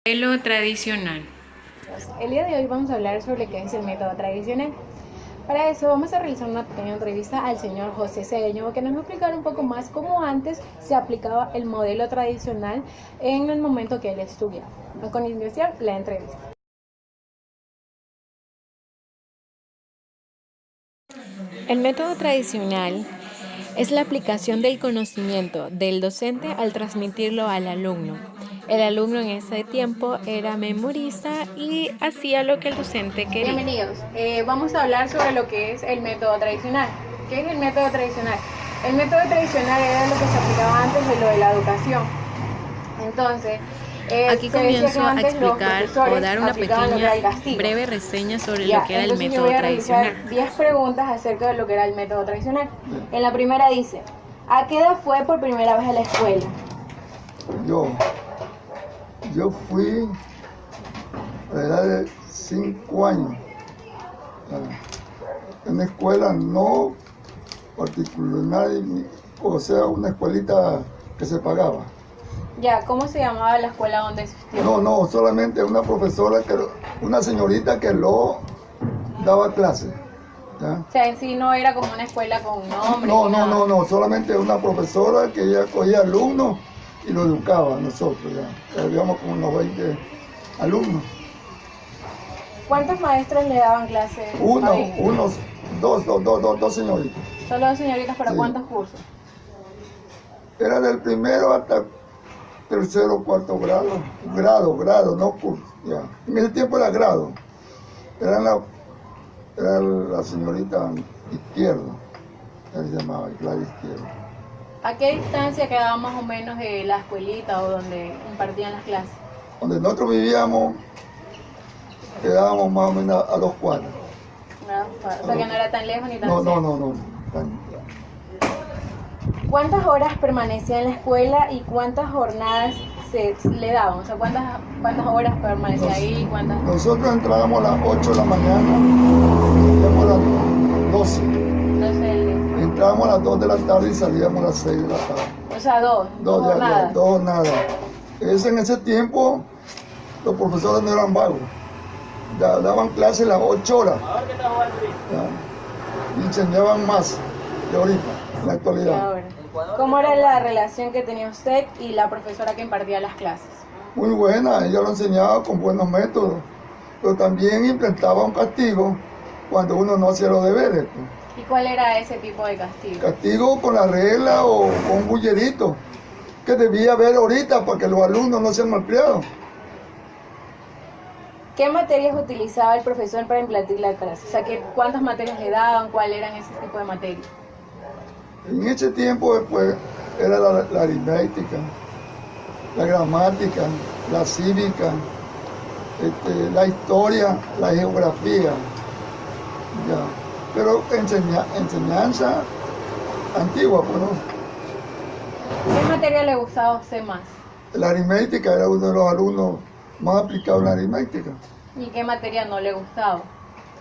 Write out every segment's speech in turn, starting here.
Modelo tradicional. El día de hoy vamos a hablar sobre qué es el método tradicional. Para eso vamos a realizar una pequeña entrevista al señor José Cedeño, que nos va a explicar un poco más cómo antes se aplicaba el modelo tradicional en el momento que él estudiaba. A continuación, la entrevista. El método tradicional es la aplicación del conocimiento del docente al transmitirlo al alumno. El alumno en ese tiempo era memorista y hacía lo que el docente quería. Bienvenidos. Vamos a hablar sobre lo que es el método tradicional. ¿Qué es el método tradicional? El método tradicional era lo que se aplicaba antes de lo de la educación. Entonces, Aquí comienzo a explicar o dar una pequeña, breve reseña sobre lo que era el método tradicional. 10 preguntas acerca de lo que era el método tradicional. En la primera dice, ¿a qué edad fue por primera vez a la escuela? Yo fui a la edad de 5 años. En una escuela no particular, o sea, una escuelita que se pagaba. Ya, ¿cómo se llamaba la escuela donde asistió? No, solamente una profesora, una señorita que lo daba clases. O sea, en sí no era como una escuela con nombre. No, solamente una profesora que ella cogía alumnos y lo educaba a nosotros. Ya habíamos como unos 20 alumnos. ¿Cuántos maestros le daban clases? Dos señoritas. ¿Solo dos señoritas para Sí. cuántos cursos? Era del primero hasta tercero o cuarto grado, no curso. Ya. En ese tiempo era grado. Era la señorita Izquierdo, ella se llamaba Gladys Izquierdo. ¿A qué distancia quedaba más o menos de la escuelita o donde impartían las clases? Donde nosotros vivíamos, quedábamos más o menos a 2 cuadras. O sea que no era tan lejos ni tan cerca. No. ¿Cuántas horas permanecía en la escuela y cuántas jornadas se le daban? O sea, ¿cuántas horas permanecía ahí? Nosotros entrábamos a las 8 de la mañana y salíamos a las 12. Entrábamos a las 2 de la tarde y salíamos a las 6 de la tarde. O sea, dos jornadas. Dos jornadas. En ese tiempo los profesores no eran vagos. Daban clases las 8 horas. Y enseñaban más que ahorita, en la actualidad. ¿Cómo era la relación que tenía usted y la profesora que impartía las clases? Muy buena, ella lo enseñaba con buenos métodos, pero también implementaba un castigo cuando uno no hacía los deberes. ¿Y cuál era ese tipo de castigo? Castigo con la regla o con un bullerito que debía haber ahorita para que los alumnos no sean malcriados. ¿Qué materias utilizaba el profesor para impartir la clase? O sea, ¿cuántas materias le daban? ¿Cuáles eran ese tipo de materias? En ese tiempo después era la aritmética, la gramática, la cívica, la historia, la geografía. Ya. Pero enseñanza antigua, pues no. ¿Qué materia le gustaba a usted más? La aritmética era uno de los alumnos más aplicados en la aritmética. ¿Y qué materia no le gustaba?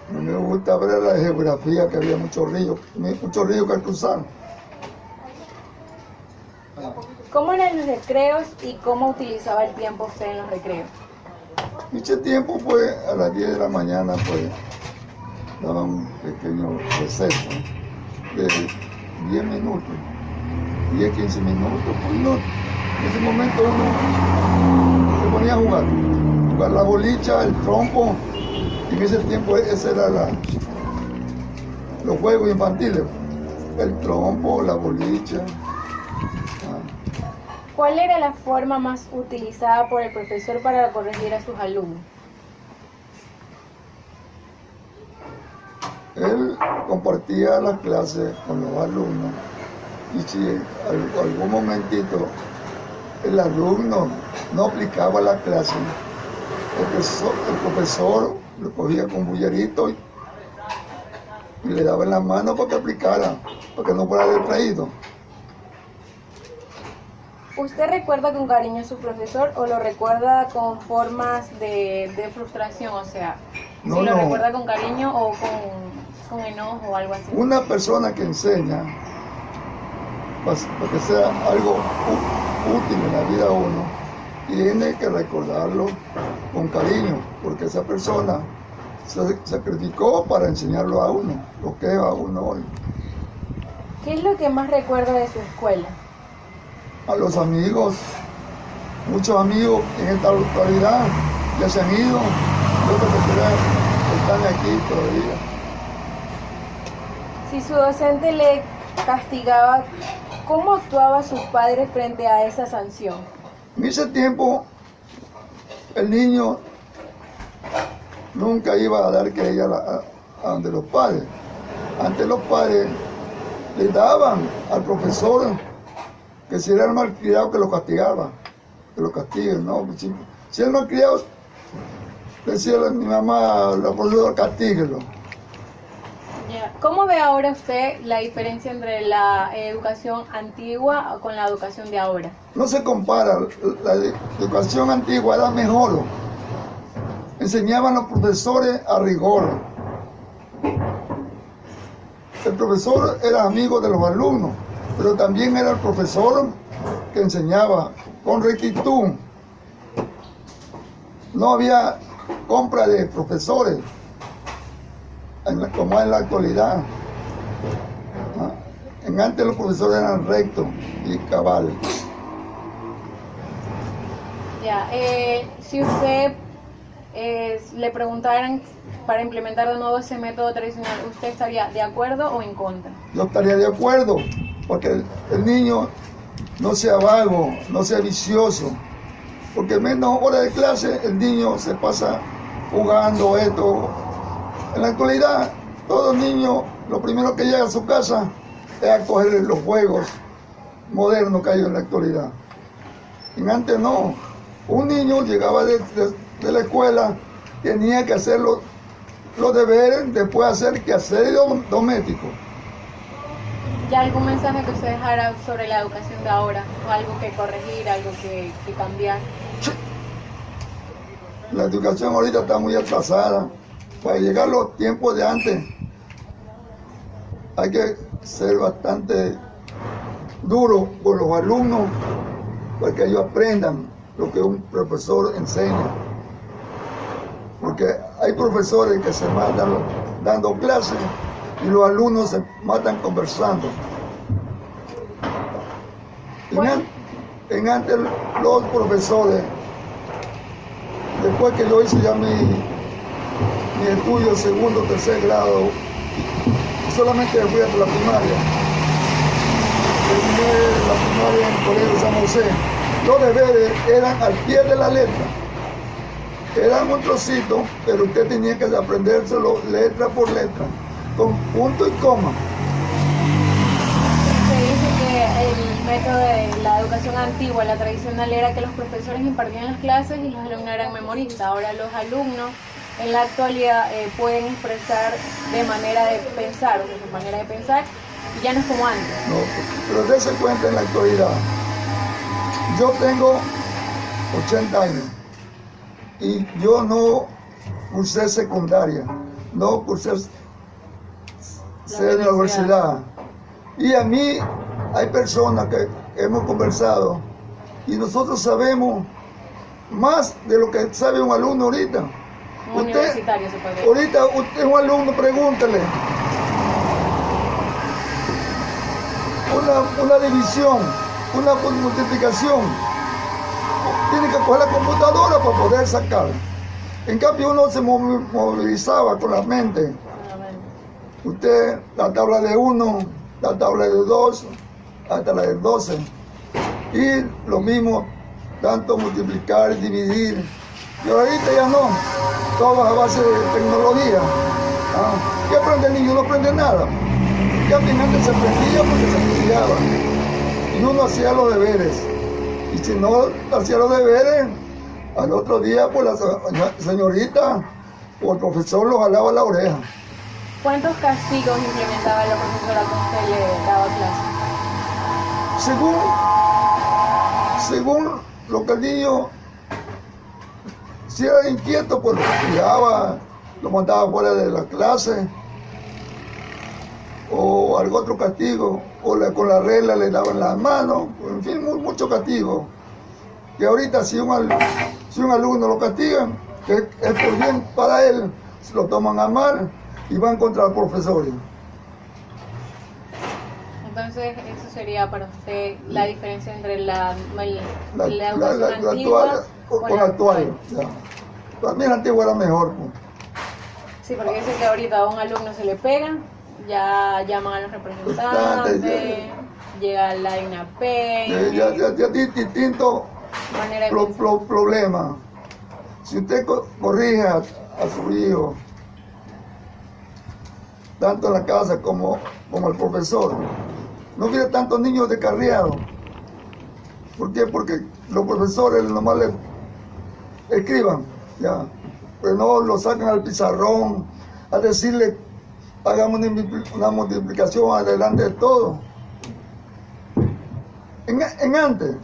A mí me gustaba ver la geografía, que había muchos ríos que cruzar. ¿Cómo eran los recreos y cómo utilizaba el tiempo usted en los recreos? En ese tiempo, pues, a las 10 de la mañana, pues, daban un pequeño receso de 10 minutos, 10, 15 minutos. Pues, no, en ese momento uno se ponía a jugar la bolicha, el trompo. En ese tiempo, ese era los juegos infantiles, el trompo, la bolicha. ¿Cuál era la forma más utilizada por el profesor para corregir a sus alumnos? Él compartía las clases con los alumnos y si en algún momentito el alumno no aplicaba la clase, el profesor lo cogía con bullerito y le daba en la mano para que aplicara, para que no fuera distraído. ¿Usted recuerda con cariño a su profesor o lo recuerda con formas de frustración? O sea, No, si lo no. recuerda con cariño o con enojo o algo así. Una persona que enseña, para que sea algo útil en la vida de uno, tiene que recordarlo con cariño, porque esa persona se sacrificó para enseñarlo a uno, lo que es a uno hoy. ¿Qué es lo que más recuerda de su escuela? A los amigos, muchos amigos en esta actualidad ya se han ido, otros que están aquí todavía. Si su docente le castigaba, ¿cómo actuaba sus padres frente a esa sanción? En ese tiempo, el niño nunca iba a dar que ella a donde los padres. Antes los padres le daban al profesor que si era el malcriado que lo castigaba, que lo castiguen, ¿no? Si era el malcriado, decía mi mamá, la profesora, castíguelo. ¿Cómo ve ahora usted la diferencia entre la educación antigua con la educación de ahora? No se compara, la educación antigua era mejor. Enseñaban los profesores a rigor. El profesor era amigo de los alumnos, pero también era el profesor que enseñaba con rectitud. No había compra de profesores, como en la actualidad. En antes los profesores eran rectos y cabales. Si usted le preguntaran para implementar de nuevo ese método tradicional, ¿usted estaría de acuerdo o en contra? Yo estaría de acuerdo, porque el niño no sea vago, no sea vicioso, porque menos horas de clase el niño se pasa jugando esto. En la actualidad, todo niño, lo primero que llega a su casa es a coger los juegos modernos que hay en la actualidad. En antes no. Un niño llegaba de la escuela, tenía que hacer los deberes, después hacer quehacer doméstico. ¿Ya algún mensaje que usted dejara sobre la educación de ahora? ¿O algo que corregir, algo que cambiar? La educación ahorita está muy atrasada. Para llegar a los tiempos de antes, hay que ser bastante duro con los alumnos para que ellos aprendan lo que un profesor enseña. Porque hay profesores que se matan dando clases y los alumnos se matan conversando. En antes los profesores, después que yo hice ya mi estudio segundo, tercer grado, solamente fui hasta la primaria. Terminé la primaria en el Colegio San José. Los deberes eran al pie de la letra. Eran un trocito, pero usted tenía que aprendérselo letra por letra, con punto y coma. Se dice que el método de la educación antigua, la tradicional, era que los profesores impartían las clases y los alumnos eran memoristas. Ahora los alumnos en la actualidad pueden expresar de manera de pensar, o sea, su manera de pensar, y ya no es como antes. No, pero dése cuenta en la actualidad. Yo tengo 80 años y yo no cursé secundaria, no cursé la universidad. Y a mí hay personas que hemos conversado y nosotros sabemos más de lo que sabe un alumno ahorita. Universitario se puede. Ahorita usted es un alumno, pregúntele. Una división, una multiplicación. Tiene que coger la computadora para poder sacar. En cambio uno se movilizaba con la mente. Usted, la tabla de 1, la tabla de 2, hasta la de 12. Y lo mismo, tanto multiplicar, dividir. Y ahorita ya no, todo a base de tecnología. ¿Qué aprende el niño? No aprende nada. Ya antes se aprendía porque se estudiaba. Y uno hacía los deberes. Y si no hacía los deberes, al otro día pues la señorita o el profesor lo jalaba la oreja. ¿Cuántos castigos implementaba la profesora cuando usted le daba clase? Según lo que el niño, si era inquieto, pues lo castigaba, lo mandaba fuera de la clase, o algún otro castigo, o con la regla le daban las manos, en fin, mucho castigo. que ahorita si un alumno lo castigan, que es por bien para él, se lo toman a mal y van contra los profesores. Entonces, eso sería para usted la diferencia entre la La educación antigua actual con la actual. Ya. Para mí la antigua era mejor. Pues. Sí, porque dice que ahorita a un alumno se le pega, ya llaman a los representantes, llega la INAPEI. Ya distinto problema. Si usted corrige a su hijo, tanto en la casa como el profesor, no hubiera tantos niños descarriados. ¿Por qué? Porque los profesores nomás le escriban, ya, pero no lo sacan al pizarrón a decirle hagamos una multiplicación adelante de todo. En antes,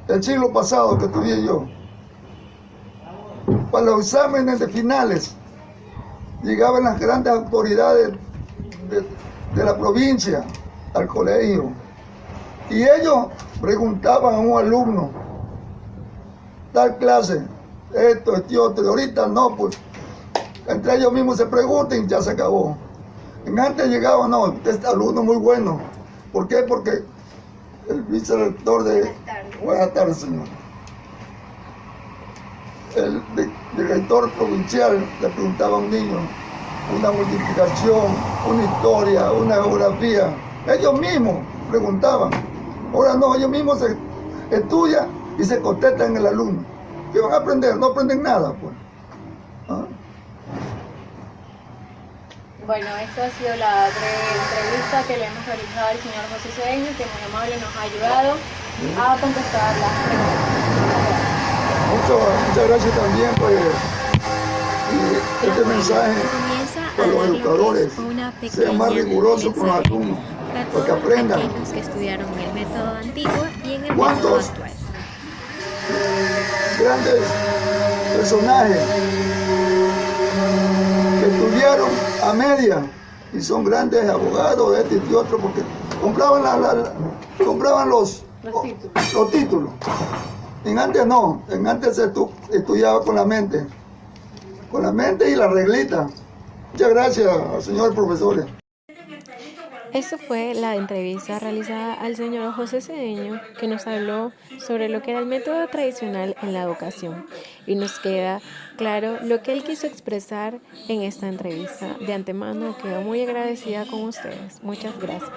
el siglo pasado que estudié yo, para los exámenes de finales, llegaban las grandes autoridades de la provincia al colegio y ellos preguntaban a un alumno, tal clase, esto, otro, y ahorita no, pues entre ellos mismos se preguntan y ya se acabó. En antes llegaban, no, este alumno muy bueno. ¿Por qué? Porque el vicerrector de... Buenas tardes, señor. El director provincial le preguntaba a un niño una multiplicación, una historia, una geografía. Ellos mismos preguntaban. Ahora no, ellos mismos se estudian y se contestan en el alumno. ¿Qué van a aprender? No aprenden nada, pues. ¿Ah? Bueno, esta ha sido la entrevista que le hemos realizado al señor José Cedeño, que muy amable nos ha ayudado a contestar las preguntas. Muchas gracias también, pues, y este mensaje para los educadores, sean más rigurosos con los alumnos, para que aprendan. Aquellos que estudiaron el método antiguo y en el método ¿Cuántos actual. grandes personajes que estudiaron a media y son grandes abogados de este y otro porque compraban los títulos? En antes no, en antes se estudiaba con la mente y la reglita. Muchas gracias, señores profesores. Esto fue la entrevista realizada al señor José Cedeño, que nos habló sobre lo que era el método tradicional en la educación. Y nos queda claro lo que él quiso expresar en esta entrevista. De antemano quedo muy agradecida con ustedes. Muchas gracias.